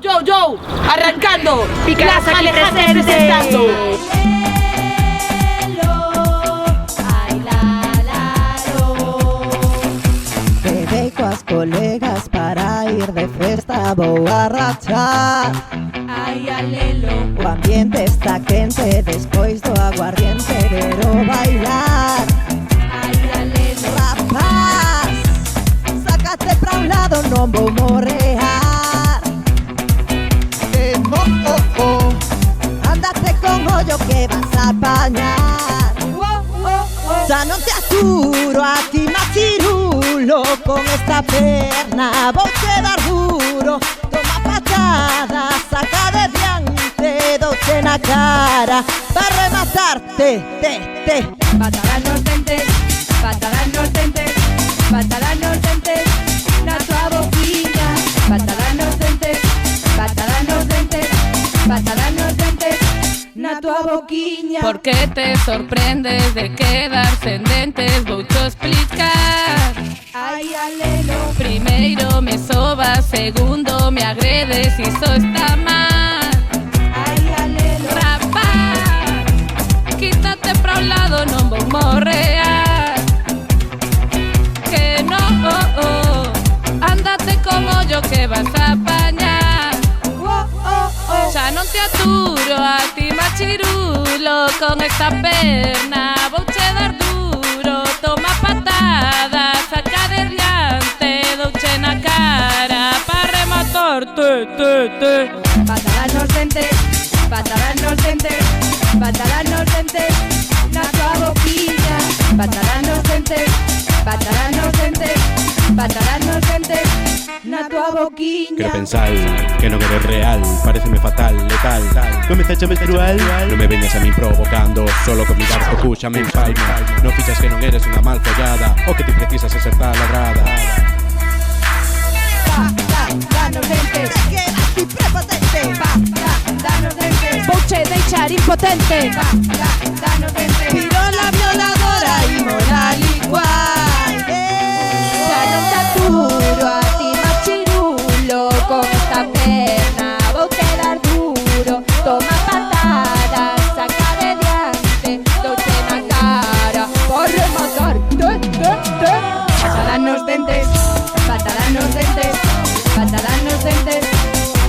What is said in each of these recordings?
Yo, arrancando, Picaras aquí presente. Bebé coas colegas para ir de festa vou arrachar. Ai, alelo. O ambiente está quente despois do aguardiente pero bailar. Ai, alelo. Rapaz, sácate pra un lado, non vou morrear. Ándate con ollo que vas a apañar. Ya non te aturo a ti machirulo. Con esta perna vou te dar duro. Toma patada, saca de diante, douche na cara para rematarte, Patada nos dentes, patada nos dentes, patada nos dentes, na tua boquilla. Patada nos dentes, patada nos dentes, patada nos dentes, na tua boquilla. ¿Por qué te sorprendes de quedarse en dentes? Voy a explicar. Ai, alelo. Primero me sobas, segundo me agredes y eso está mal. Ai, alelo. Rapaz, quítate pra un lado, no voy a morrear. Que no, ándate como yo que vas a apañar. Ya no te aturo a ti machirulo. Con esta perna voy a dar duro. Toma patada, saca de diante, douche na cara pa' rematarte, Patada nos dentes, patada nos dentes, patada nos dentes, na tua boquilla. Patada nos dentes, patada nos dentes, patada nos dentes, na tua boquilla. Quero pensar que non eres real, pareceme fatal, letal. Comeza a menstrual, non me veñas a min provocando. Solo con mirar tu cuxa me empalma. Non fixas que non eres unha mal follada, o que ti precisas é ser taladrada. Patada nos dentes, te quedas ti prepotente. patada nos dentes, vouche deixar impotente. patada nos dentes. Pirola violadora y moral igual. Ya no te aturo a ti machirulo. Con esta perna voy a dar duro. Toma patada, saca de diante, douche na cara por rematarte. Patada nos dentes, patada nos dentes, patada nos dentes,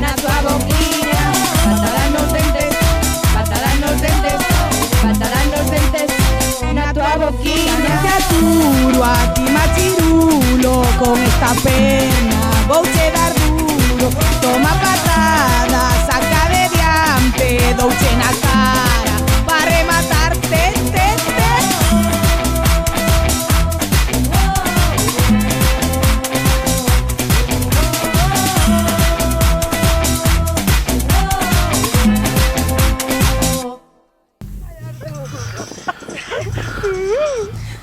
na tua boquilla. Patada nos dentes, patada nos dentes, patada nos dentes, na tua boquilla. No te aturo a ti machirulo. Con esta pena vou te dar duro. Toma patada, saca de diante, douche na cara para rematarte,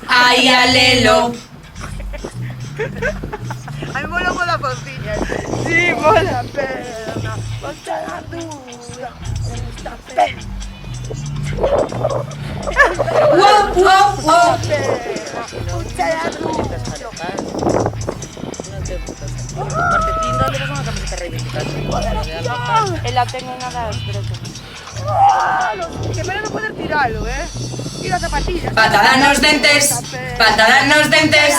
Ay, alelo. A mí mola con la costilla. Sí, mola perna. Ponte la dura. En esta perna. Wow. Ponte la dura. La tengo en nada, espero que Que menos no poder tirarlo, Y las zapatillas. patada nos dentes, patada nos dentes,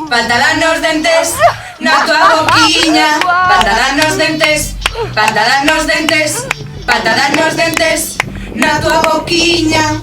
patada nos dentes, na tua boquilla. Patada nos dentes, patada nos dentes, patada nos dentes, na tua boquilla.